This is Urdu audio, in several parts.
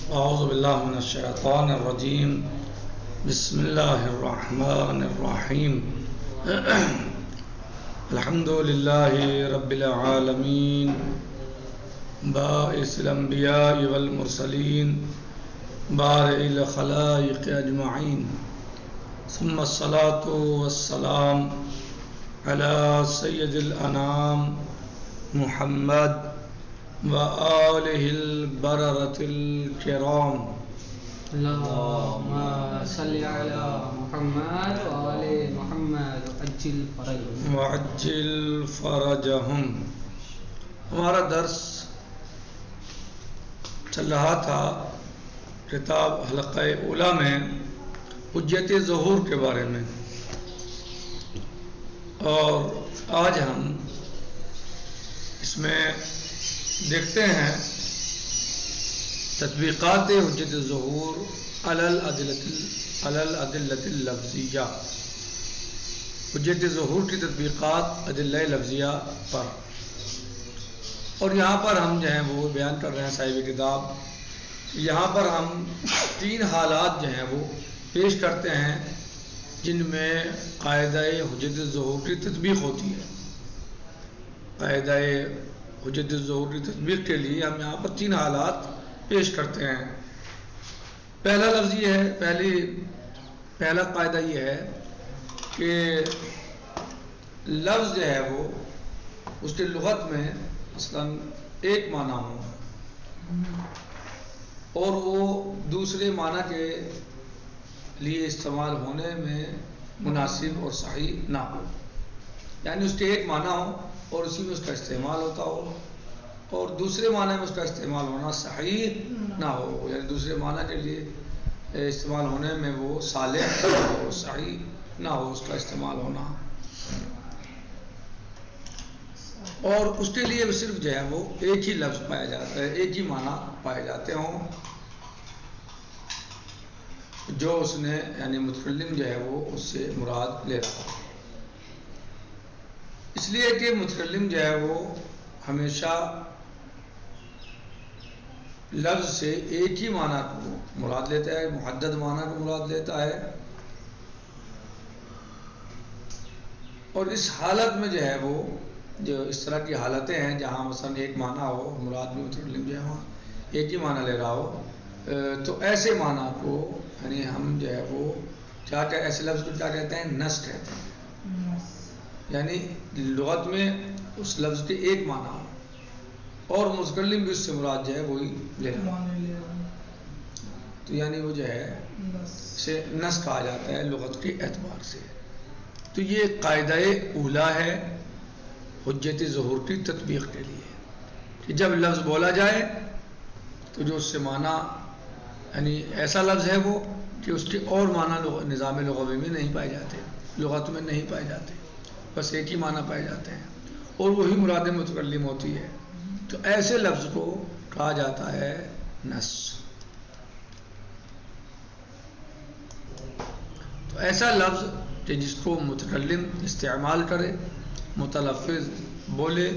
اعوذ باللہ من الشیطان الرجیم بسم اللہ الرحمن الرحیم الحمد للہ رب العالمین باعث الانبیاء والمرسلین بارئ الخلائق اجمعین ثم الصلاة والسلام علی سید الانام محمد وآلہ البررة الکرام اللهم صل على محمد وآل محمد وعجل فرجهم. ہمارا درس چل رہا تھا کتاب حلقہ اولیٰ میں حجت ظہور کے بارے میں، اور آج ہم اس میں دیکھتے ہیں تطبیقات حجت ظہور علی الادلۃ اللفظیہ، حجت ظہور کی تطبیقات ادلہ لفظیہ پر. اور یہاں پر ہم جو ہیں وہ بیان کر رہے ہیں صاحب کتاب، یہاں پر ہم تین حالات جو ہیں وہ پیش کرتے ہیں جن میں قاعدہ حجت ظہور کی تطبیق ہوتی ہے. قاعدہ حجت ظہور کی تطبیق کے لیے ہم یہاں پر تین حالات پیش کرتے ہیں. پہلا لفظ یہ ہے، پہلا قاعدہ یہ ہے کہ لفظ جو ہے وہ اس کے لغت میں مثلا ایک معنی ہو اور وہ دوسرے معنی کے لیے استعمال ہونے میں مناسب اور صحیح نہ ہو. یعنی اس کے ایک معنی ہو اور اسی میں اس کا استعمال ہوتا ہو، اور دوسرے معنی میں اس کا استعمال ہونا صحیح نہ ہو، یعنی دوسرے معنی کے لیے استعمال ہونے میں وہ صالح نہ ہو، صحیح نہ ہو اس کا استعمال ہونا. اور اس کے لیے صرف جو ہے وہ ایک ہی لفظ پایا جاتا ہے، ایک ہی معنی پائے جاتے ہوں جو اس نے یعنی متکلم جو ہے وہ اس سے مراد لے رہا ہے. اس لیے کہ متکلم جو ہے وہ ہمیشہ لفظ سے ایک ہی معنی کو مراد لیتا ہے، محدد معنی کو مراد لیتا ہے. اور اس حالت میں جو ہے وہ جو اس طرح کی حالتیں ہیں جہاں مثلا ایک معنی ہو، مراد میں متکلم جو ہے وہاں ایک ہی معنی لے رہا ہو، تو ایسے معنی کو یعنی ہم جو ہے وہ ایسے لفظ کو کیا کہتے ہیں؟ نص کہتے ہیں. یعنی لغت میں اس لفظ کے ایک معنی ہو اور متکلم بھی اس سے مراد جو ہے وہی لے رہا ہے، تو یعنی وہ جو ہے اسے نص کہا جاتا ہے لغت کے اعتبار سے. تو یہ قاعدہ اولیٰ ہے حجت ظہور کی تطبیق کے لیے کہ جب لفظ بولا جائے تو جو اس سے معنی یعنی ایسا لفظ ہے وہ کہ اس کے اور معنی نظام لغوی میں نہیں پائے جاتے، لغت میں نہیں پائے جاتے، بس ایک ہی معنی پائے جاتے ہیں اور وہی مراد متکلم ہوتی ہے. تو ایسے لفظ کو کہا جاتا ہے نص. تو ایسا لفظ کہ جس کو متکلم استعمال کرے، متلفظ بولے،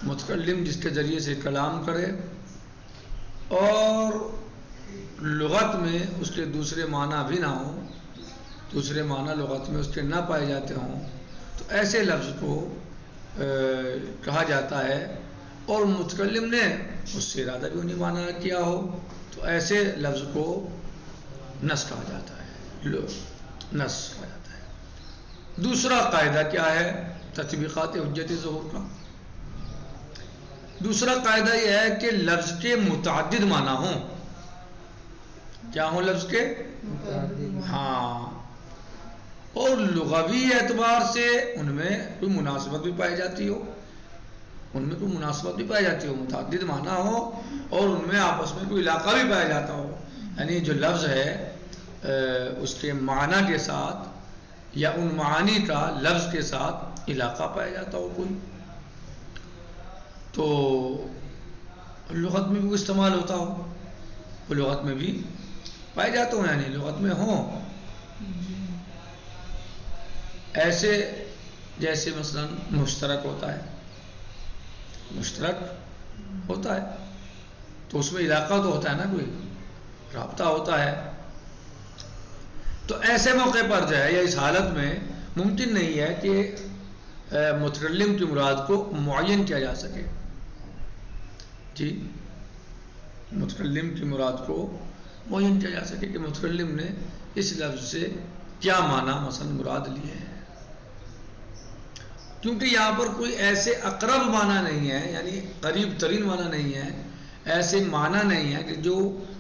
متکلم جس کے ذریعے سے کلام کرے اور لغت میں اس کے دوسرے معنی بھی نہ ہوں، دوسرے معنی لغت میں اس کے نہ پائے جاتے ہوں، تو ایسے لفظ کو کہا جاتا ہے. اور متکلم نے اس سے ارادہ بھی نہیں مانا کیا ہو تو ایسے لفظ کو نص کہا جاتا ہے، نص کہا جاتا ہے. دوسرا قاعدہ کیا ہے تطبیقات حجت ظہور کا؟ دوسرا قاعدہ یہ ہے کہ لفظ کے متعدد معنی ہوں. کیا ہوں لفظ کے؟ ہاں، اور لغوی اعتبار سے ان میں کوئی مناسبت بھی پائی جاتی ہو، ان میں کوئی مناسبت بھی پائی جاتی ہو، متعدد معنی ہو اور ان میں آپس میں کوئی علاقہ بھی پایا جاتا ہو. یعنی جو لفظ ہے اس کے معنی کے ساتھ یا ان معانی کا لفظ کے ساتھ علاقہ پایا جاتا ہو کوئی، تو لغت میں بھی کوئی استعمال ہوتا ہو، وہ لغت میں بھی پائے جاتے ہوں، یعنی لغت میں ہوں. ایسے جیسے مثلا مشترک ہوتا ہے، مشترک ہوتا ہے تو اس میں علاقہ تو ہوتا ہے نا کوئی، رابطہ ہوتا ہے. تو ایسے موقع پر جو ہے یا اس حالت میں ممکن نہیں ہے کہ متکلم کی مراد کو معین کیا جا سکے. جی متکلم کی مراد کو معین کیا جا سکے کہ متکلم نے اس لفظ سے کیا معنی مثلا مراد لیے ہیں، کیونکہ یہاں پر کوئی ایسے اقرب معنی نہیں ہے، یعنی قریب ترین معنی نہیں ہے، ایسے معنی نہیں ہے کہ جو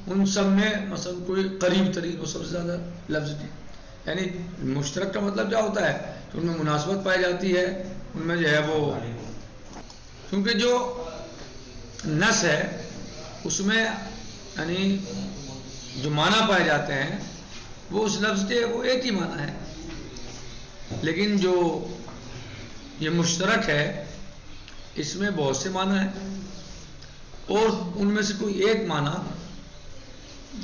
ان سب میں مثلا کوئی قریب ترین وہ سب سے زیادہ لفظ کی. یعنی مشترک کا مطلب کیا ہوتا ہے کہ ان میں مناسبت پائی جاتی ہے، ان میں جو ہے وہ، کیونکہ جو نص ہے اس میں یعنی جو معنی پائے جاتے ہیں وہ اس لفظ کے وہ ایک ہی معنی ہے، لیکن جو یہ مشترک ہے اس میں بہت سے معنی ہیں اور ان میں سے کوئی ایک معنی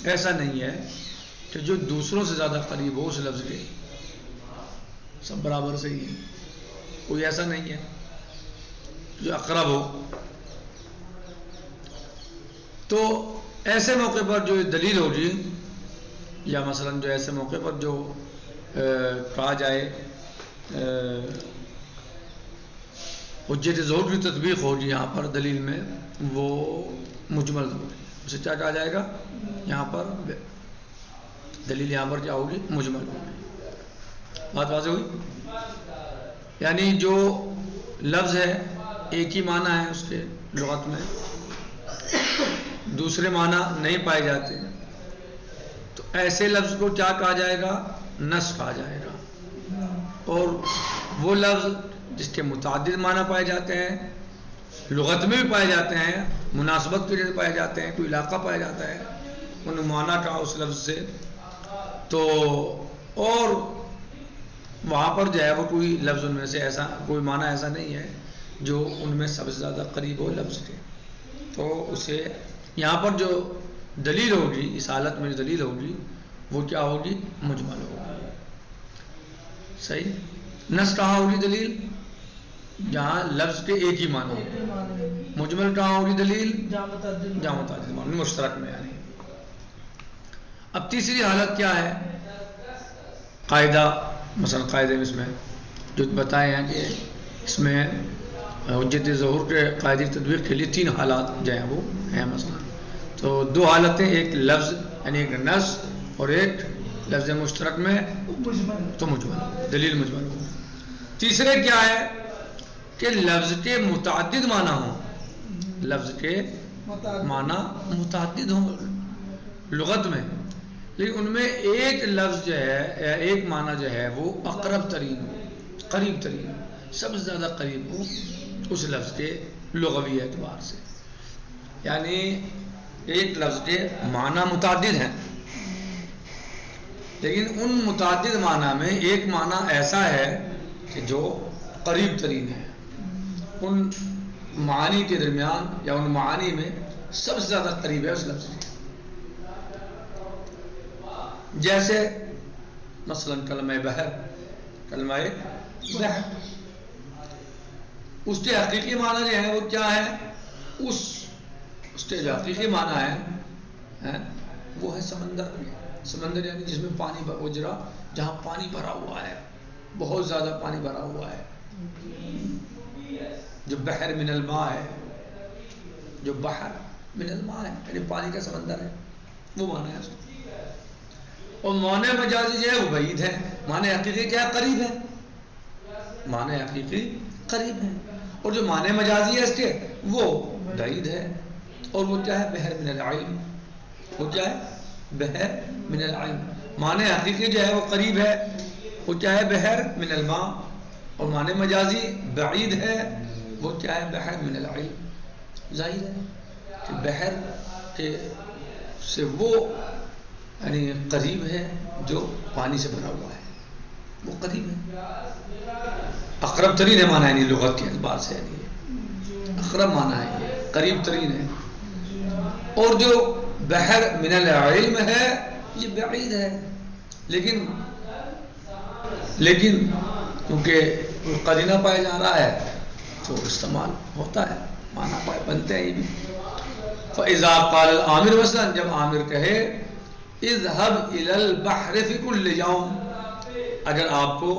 ایسا نہیں ہے کہ جو دوسروں سے زیادہ قریب ہو اس لفظ کے. سب برابر صحیح ہے، کوئی ایسا نہیں ہے جو اقرب ہو. تو ایسے موقع پر جو دلیل ہوگی یا مثلا جو ایسے موقع پر جو کہا جائے حجت ظہور کی تطبیق ہوگی یہاں پر دلیل میں، وہ مجمل ہوگی. اسے کیا کہا جائے گا یہاں پر دلیل، یہاں پر کیا ہوگی مجمل ہوگی. بات واضح ہوئی؟ یعنی جو لفظ ہے ایک ہی معنی ہے اس کے لغت میں، دوسرے معنی نہیں پائے جاتے، تو ایسے لفظ کو کیا کہا جائے گا نص کہا جائے گا. اور وہ لفظ جس کے متعدد معنی پائے جاتے ہیں، لغت میں بھی پائے جاتے ہیں، مناسبت کے لیے پائے جاتے ہیں، کوئی علاقہ پایا جاتا ہے انہوں معنی کہا اس لفظ سے، تو اور وہاں پر جو ہے وہ کوئی لفظ ان میں سے ایسا کوئی معنی ایسا نہیں ہے جو ان میں سب سے زیادہ قریب ہو لفظ کے، تو اسے یہاں پر جو دلیل ہوگی اس حالت میں جو دلیل ہوگی وہ کیا ہوگی مجمل ہوگی. صحیح. نص کہاں ہوگی دلیل جہاں لفظ کے ایک ہی معنی ہوگی. مجمل کہاں ہوگی دلیل جہاں متعدد معنی مشترک میں. یعنی اب تیسری حالت کیا ہے؟ قاعدہ مثلا قاعدے میں اس میں جو بتائے ہیں کہ اس میں حجت ظہور کے قاعدے کی تطبیق کے لیے 3 حالات جو ہیں وہ ہیں. مثلا تو 2 حالتیں، ایک لفظ یعنی ایک نص اور ایک لفظ مشترک میں تو مجمل، دلیل مجمل ہو. تیسرے کیا ہے کہ لفظ کے متعدد معنی ہوں، لفظ کے معنی متعدد ہوں لغت میں، لیکن ان میں ایک لفظ جو ہے ایک معنی جو ہے وہ اقرب ترین ہو، قریب ترین ہو، سب سے زیادہ قریب ہو اس لفظ کے لغوی اعتبار سے. یعنی ایک لفظ کے معنی متعدد ہیں، لیکن ان متعدد معنی میں ایک معنی ایسا ہے کہ جو قریب ترین ہے ان معانی کے درمیان یا ان معانی میں سب سے زیادہ قریب ہے اس لفظ کے. جیسے مثلا کلمہ بحر، کلمہ بحر اس کے حقیقی معنی جو ہے وہ کیا ہے؟ اس کے جو حقیقی معنی ہے وہ ہے سمندر. سمندر یعنی جس میں پانی اجرا، جہاں پانی بھرا ہوا ہے، بہت زیادہ پانی بھرا ہوا ہے. جو بحر من الماء ہے، جو بحر من الماء ہے یعنی پانی کا سمندر ہے، وہ معنی ہے اس کو. اور معنی مجازی جو ہے وہ بعید ہے، معنی حقیقی کیا ہے؟ قریب ہے. معنی حقیقی قریب ہے، اور جو معنی مجازی ہے اس کے وہ بعید ہے. اور وہ کیا ہے؟ بحر من العلم. وہ کیا ہے؟ بحر من العلم. معنی حقیقی جو ہے وہ قریب ہے، وہ کیا ہے؟ بحر من الماء. اور معنی مجازی بعید ہے، وہ کیا ہے؟ بحر من العلم. ظاہر ہے کہ بحر کے سے وہ یعنی قریب ہے جو پانی سے بنا ہوا ہے، وہ قریب ہے، اقرب ترین ہے معنی یعنی لغت کے اعتبار سے، یعنی اقرب معنی ہے، قریب ترین ہے. اور جو بحر من العلم ہے یہ بعید ہے، لیکن کیونکہ قرینہ پایا جا رہا ہے تو استعمال ہوتا ہے، معنی بنتے ہیں یہ بھی. فَإِذَا قَالَ الْعَامِرُ مثلا جب عامر کہے اذهب الى البحر فی کل یوم، اگر آپ کو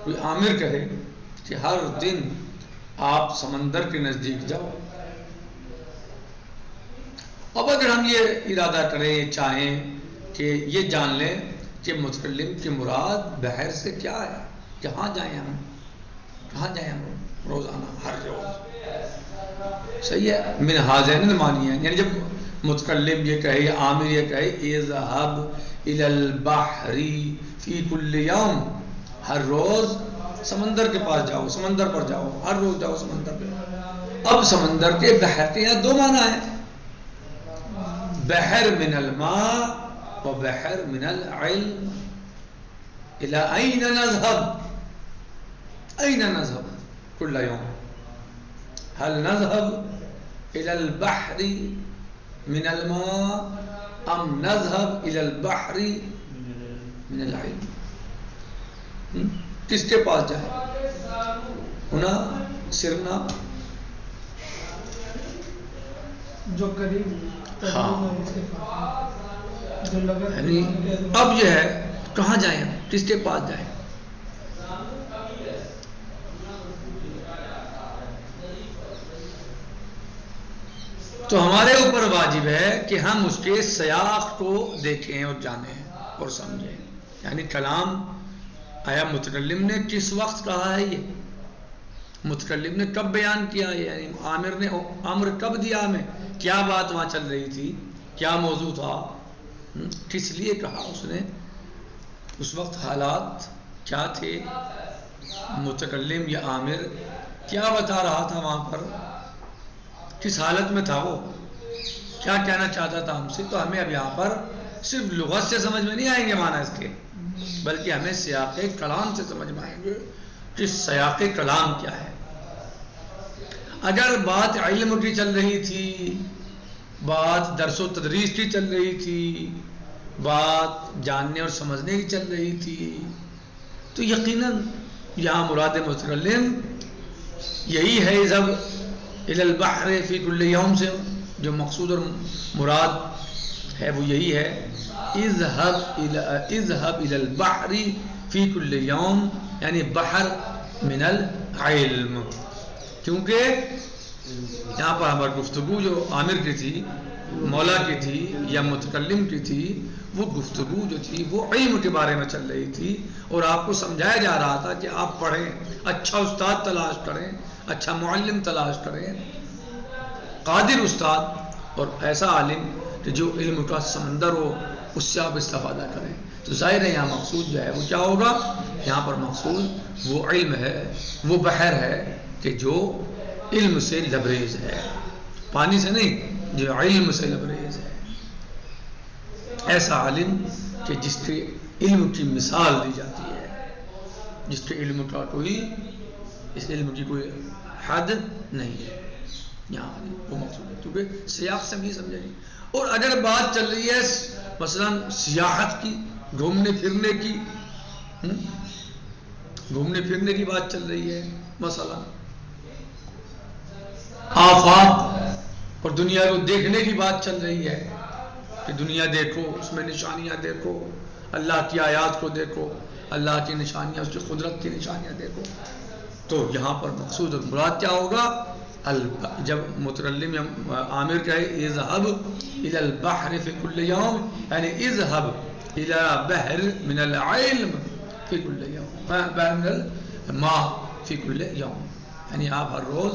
کوئی عامر کہے کہ ہر دن آپ سمندر کے نزدیک جاؤ. اب اگر ہم یہ ارادہ کریں، یہ چاہیں کہ یہ جان لیں کہ متکلم کی مراد بحر سے کیا ہے، کہاں جائیں ہم، کہاں جائیں ہم روزانہ ہر روز، صحیح ہے، من ہذین المعنی ہے، یعنی جب متکلم یہ کہے یا عامر یہ کہے اذهب الى البحر فی کل یوم، ہر روز سمندر کے پاس جاؤ، سمندر پر جاؤ، ہر روز جاؤ سمندر پہ. اب سمندر کے بحر کے یہاں دو معنی ہیں، بحر من الماء و بحر من العلم. الى این نذهب، این نذهب کل یوم، هل نذهب الى البحر من الماء ام نذهب الى البحر من العلم؟ کس کے پاس جائیں؟ ہونا سرنا جو قریب، یعنی اب یہ ہے کہاں جائیں، کس کے پاس جائیں؟ تو ہمارے اوپر واجب ہے کہ ہم اس کے سیاق کو دیکھیں اور جانیں اور سمجھیں. یعنی کلام آیا متکلم نے کس وقت کہا ہے، یہ متکلم نے کب بیان کیا ہے، یعنی عامر نے امر کب دیا ہمیں، کیا بات وہاں چل رہی تھی، کیا موضوع تھا، کس لیے کہا اس نے، اس وقت حالات کیا تھے، متکلم یا عامر کیا بتا رہا تھا وہاں پر، کس حالت میں تھا، وہ کیا کہنا چاہتا تھا ہم سے. تو ہمیں اب یہاں پر صرف لغت سے سمجھ میں نہیں آئیں گے معنی اس کے، بلکہ ہمیں سیاق کلام سے سمجھ میں آئیں گے کہ سیاق کلام کیا ہے. اگر بات علم کی چل رہی تھی، بات درس و تدریس کی چل رہی تھی، بات جاننے اور سمجھنے کی چل رہی تھی، تو یقیناً یہاں مراد متکلم یہی ہے اذهب الى البحر فی کل یوم سے جو مقصود اور مراد ہے وہ یہی ہے، اذهب الى البحر فی کل یوم، یعنی بحر من العلم. کیونکہ یہاں پر ہماری گفتگو جو عامر کی تھی، مولا کی تھی یا متکلم کی تھی، وہ گفتگو جو تھی وہ علم کے بارے میں چل رہی تھی، اور آپ کو سمجھایا جا رہا تھا کہ آپ پڑھیں، اچھا استاد تلاش کریں، اچھا معلم تلاش کریں، قادر استاد اور ایسا عالم کہ جو علم کا سمندر ہو، اس سے آپ استفادہ کریں. تو ظاہر ہے یہاں مقصود جو ہے وہ کیا ہوگا، یہاں پر مقصود وہ علم ہے، وہ بحر ہے کہ جو علم سے لبریز ہے، پانی سے نہیں، جو علم سے لبریز ہے. ایسا عالم کہ جس کے علم کی مثال دی جاتی ہے، جس کے علم کا کوئی، اس علم کی کوئی حد نہیں ہے. یہاں وہ مقصود ہے، کیونکہ سیاق سے بھی سمجھے گی. اور اگر بات چل رہی ہے مثلا سیاحت کی، گھومنے پھرنے کی، گھومنے پھرنے کی بات چل رہی ہے، مثلا آفاق اور دنیا کو دیکھنے کی بات چل رہی ہے کہ دنیا دیکھو، اس میں نشانیاں دیکھو، اللہ کی آیات کو دیکھو، اللہ کی نشانیاں، اس کی قدرت کی نشانیاں دیکھو. تو یہاں پر مقصود اور مراد کیا ہوگا، جب متکلم یا عامر کہے اذهب الى البحر في كل يوم، یعنی اذهب الى بحر من العلم في كل يوم، بحر من الماء في كل يوم، یعنی آپ ہر روز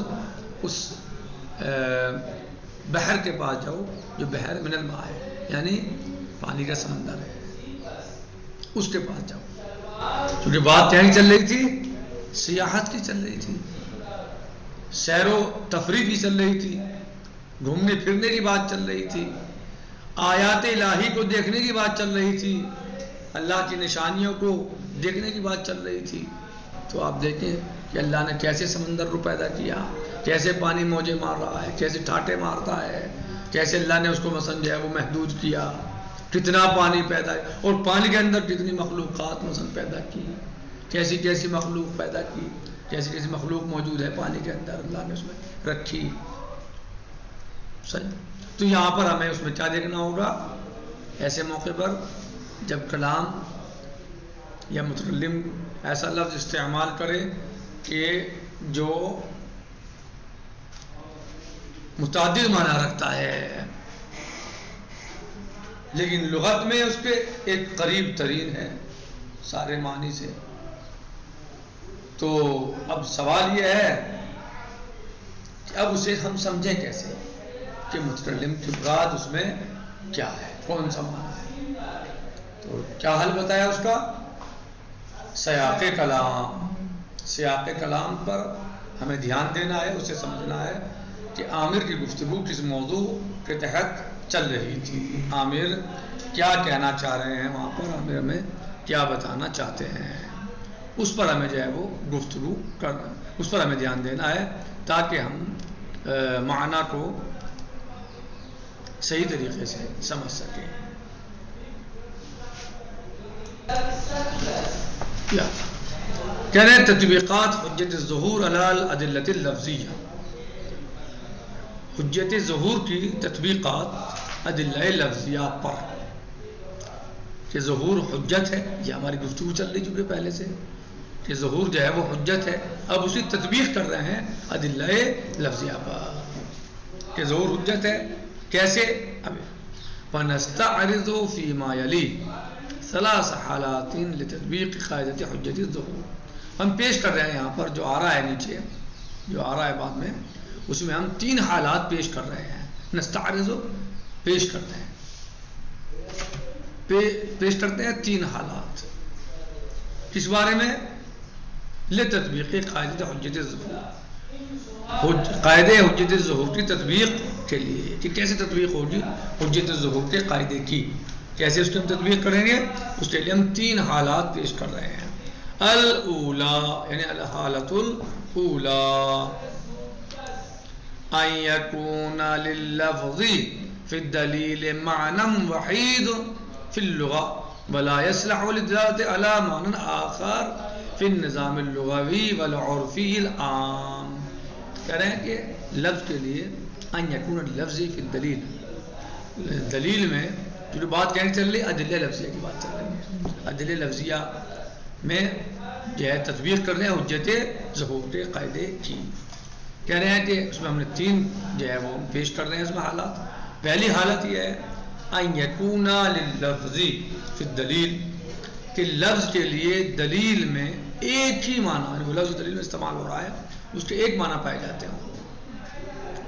اس بحر کے پاس جاؤ جو بحر من الماء ہے، یعنی پانی کا سمندر ہے، اس کے پاس جاؤ. کیونکہ بات کہیں چل رہی تھی، سیاحت کی چل رہی تھی، سیر و تفریح کی چل رہی تھی، گھومنے پھرنے کی بات چل رہی تھی، آیات الہی کو دیکھنے کی بات چل رہی تھی، اللہ کی نشانیوں کو دیکھنے کی بات چل رہی تھی. تو آپ دیکھیں کہ اللہ نے کیسے سمندر کو پیدا کیا، کیسے پانی موجے مار رہا ہے، کیسے ٹھاٹے مارتا ہے، کیسے اللہ نے اس کو مثلا جو ہے وہ محدود کیا، کتنا پانی پیدا ہے، اور پانی کے اندر کتنی مخلوقات مثلا پیدا کی، کیسی کیسی مخلوق پیدا کی، کیسی کیسی مخلوق موجود ہے پانی کے اندر، اللہ نے اس میں رکھی. صحیح. تو یہاں پر ہمیں اس میں کیا دیکھنا ہوگا ایسے موقع پر جب کلام یا متکلم ایسا لفظ استعمال کرے کہ جو متعدد معنی رکھتا ہے لیکن لغت میں اس کے ایک قریب ترین ہے سارے معنی سے. تو اب سوال یہ ہے کہ اب اسے ہم سمجھیں کیسے کہ متکلم کی مراد اس میں کیا ہے، کون سا معنی ہے. تو کیا حل بتایا اس کا؟ سیاق کلام. سیاق کلام پر ہمیں دھیان دینا ہے، اسے سمجھنا ہے کہ عامر کی گفتگو کس موضوع کے تحت چل رہی تھی، عامر کیا کہنا چاہ رہے ہیں وہاں پر، عامر ہمیں کیا بتانا چاہتے ہیں، اس پر ہمیں جو ہے وہ گفتگو کرنا، اس پر ہمیں دھیان دینا ہے تاکہ ہم معنی کو صحیح طریقے سے سمجھ سکیں. کہہ رہے ہیں تطبیقات حجت الظہور علی الادلۃ اللفظیہ. حجت ظہور کی تطبیقات ادلہ لفظیہ پر کہ ظہور حجت ہے. یہ ہماری گفتگو چل رہی چونکہ پہلے سے کہ ظہور جو ہے وہ حجت ہے. اب اسی تطبیق کر رہے ہیں ادلہ لفظیہ پر کہ ظہور حجت ہے. کیسے؟ اب فنستعرض فيما يلي ثلاث حالات لتطبیق قاعدۃ حجت الظہور. ہم پیش کر رہے ہیں یہاں پر جو آ رہا ہے نیچے، جو آ رہا ہے بعد میں، اس میں ہم 3 حالات پیش کر رہے ہیں. نستعرض پیش کرتے ہیں، پیش کرتے ہیں 3 حالات. کس بارے میں؟ لتطبیق قاعدۃ حجت الظہور، قاعدہ حجت الظہور کی تطبیق کے لیے کہ کیسے تطبیق ہوگی حجت الظہور کے قاعدے کی، کیسے اس کی ہم تطبیق کریں گے. اس کے لیے ہم 3 حالات پیش کر رہے ہیں. الاولا یعنی الحالۃ الاولا ان یکون لللفظ فی الدلیل معنی وحید فی اللغة ولا يصلح للدلالة على معنى آخر فی النظام اللغوی والعرفی العام. کہہ رہے ہیں کہ لفظ کے لیے ان یکون لللفظ فی الدلیل، دلیل میں جو بات کہنے چل رہی ادلہ لفظیہ کی بات چل رہی ہے، ادلہ لفظیہ میں جو ہے تطبیق کر رہے ہیں حجت ظہور کے قاعدے کی. کہہ رہے ہیں کہ اس میں ہم نے 3 جو ہے وہ پیش کر رہے ہیں اس میں حالات. پہلی حالت یہ ہے ان یکون لللفظ فی الدلیل کہ لفظ کے لیے دلیل میں ایک ہی معنی، وہ لفظ دلیل میں استعمال ہو رہا ہے اس کے ایک معنی پائے جاتے ہوں،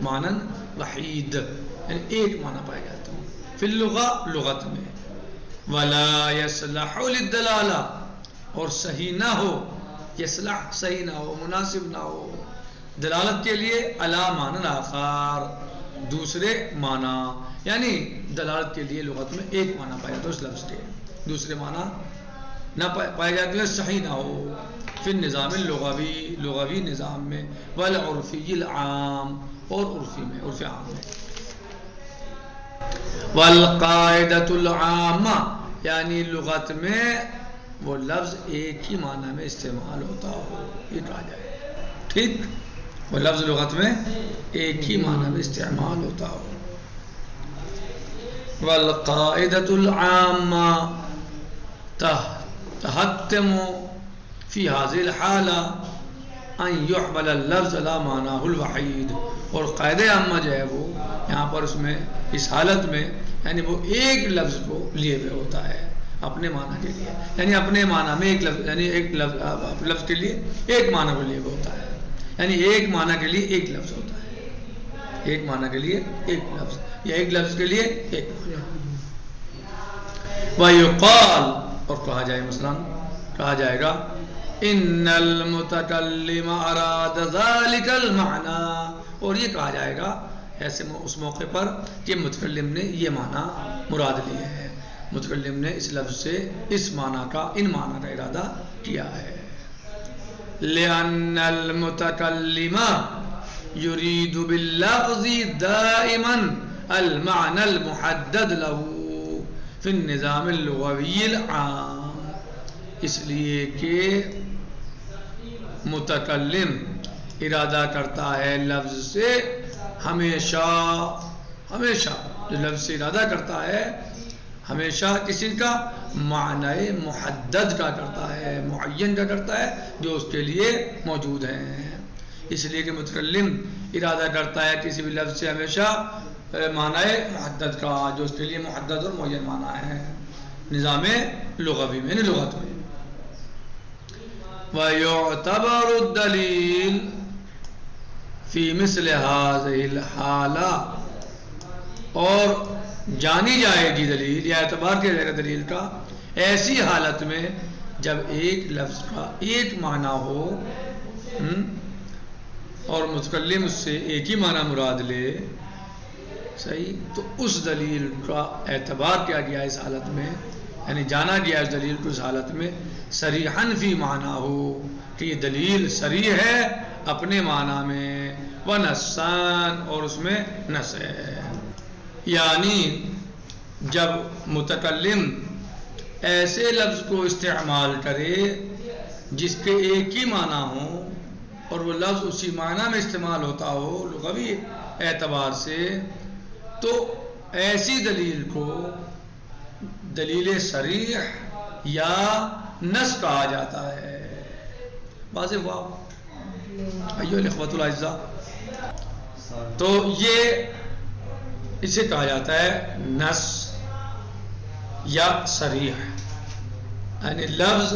معنی وحید یعنی ایک معنی پائے جاتے ہوں فی اللغة لغت میں، ولا یصلح للدلالہ اور صحیح نہ ہو، یصلح صحیح نہ ہو، مناسب نہ ہو دلالت کے لیے علی معنی آخر دوسرے معنی، یعنی دلالت کے لیے لغت میں ایک معنی پایا جاتا ہے اس لفظ کے، دوسرے معنی نہ پائے جاتے ہیں، صحیح نہ ہو فی النظام اللغوی لغوی نظام میں، والعرفی العام اور عرفی میں، عرف عام میں. والقاعدۃ العامہ یعنی لغت میں وہ لفظ ایک ہی معنی میں استعمال ہوتا ہو، یہ کہا جائے. ٹھیک، وہ لفظ لغت میں ایک ہی معنی میں استعمال ہوتا ہو. والقاعدۃ العامہ تحتم فی هذه الحالہ ان يحمل اللفظ على معناه الوحید. اور قاعدہ عامہ جو ہے وہ یہاں پر اس میں اس حالت میں یعنی وہ ایک لفظ کو لیے ہوئے ہوتا ہے اپنے معنی کے لیے، یعنی اپنے معنی میں ایک لفظ، یعنی ایک لفظ کے لیے ایک معنی کو لیے ہوئے ہوتا ہے، یعنی ایک معنی کے لیے ایک لفظ ہوتا ہے، ایک معنی کے لیے ایک لفظ یا ایک لفظ کے لیے ایک معنی. وَيُقَال اور کہا جائے مثلا کہا جائے گا ان المتکلم اراد ذلك المعنى، اور یہ کہا جائے گا ایسے اس موقع پر کہ متکلم نے یہ معنی مراد لیے ہے، متکلم نے اس لفظ سے اس معنی کا ان معنی کا ارادہ کیا ہے. لأن المتکلم يريد باللفظ دائما المعنى المحدد له في النظام اللغوی العام، اس لیے کہ متکلم ارادہ کرتا ہے لفظ سے ہمیشہ، ہمیشہ جو لفظ سے ارادہ کرتا ہے ہمیشہ کسی کا معنی محدد کا کرتا ہے، معین کا کرتا ہے جو اس کے لیے موجود ہیں. اس لیے کہ متکلم ارادہ کرتا ہے کسی بھی لفظ سے ہمیشہ معنی محدد کا جو اس کے لیے محدد اور معین معنی ہے نظام لغوی میں، لغت میں. وَيُعْتَبَرُ الدَّلِيلُ فِي مِثْلِ هَذِهِ الْحَالَةِ، اور جانی جائے گی دلیل یا اعتبار کیا جائے گا دلیل کا ایسی حالت میں جب ایک لفظ کا ایک معنی ہو اور متکلم اس سے ایک ہی معنی مراد لے، صحیح، تو اس دلیل کا اعتبار کیا گیا اس حالت میں، یعنی جانا گیا اس دلیل کو اس حالت میں صریحاً فی معنی ہو کہ یہ دلیل صریح ہے اپنے معنی میں، ونصاً، اور اس میں نص ہے. یعنی جب متکلم ایسے لفظ کو استعمال کرے جس کے ایک ہی معنی ہو اور وہ لفظ اسی معنی میں استعمال ہوتا ہو لغوی اعتبار سے، تو ایسی دلیل کو دلیل صریح یا نص کہا جاتا ہے. واضح ہوا ایھا الاخوۃ الاعزاء؟ تو یہ اسے کہا جاتا ہے نص یا صریح، یعنی لفظ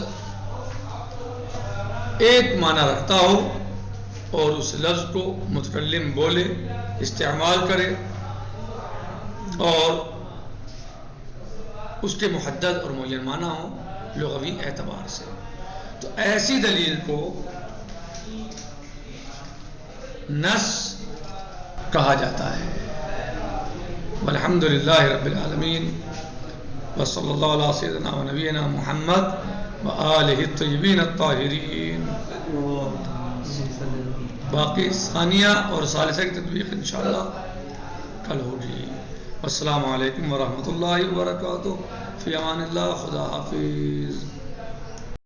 ایک معنی رکھتا ہو اور اس لفظ کو متکلم بولے، استعمال کرے اور اس کے محدد اور معین معنی ہو لغوی اعتبار سے، تو ایسی دلیل کو نص کہا جاتا ہے. والحمد للہ رب العالمین، وصلی اللہ علیہ سیدنا و نبینا محمد وآلہ الطیبین الطاہرین. باقی ثانیہ اور ثالثہ کی تطبیق انشاءاللہ کل ہوگی. السلام علیکم ورحمۃ اللہ وبرکاتہ. فی امان اللہ. خدا حافظ.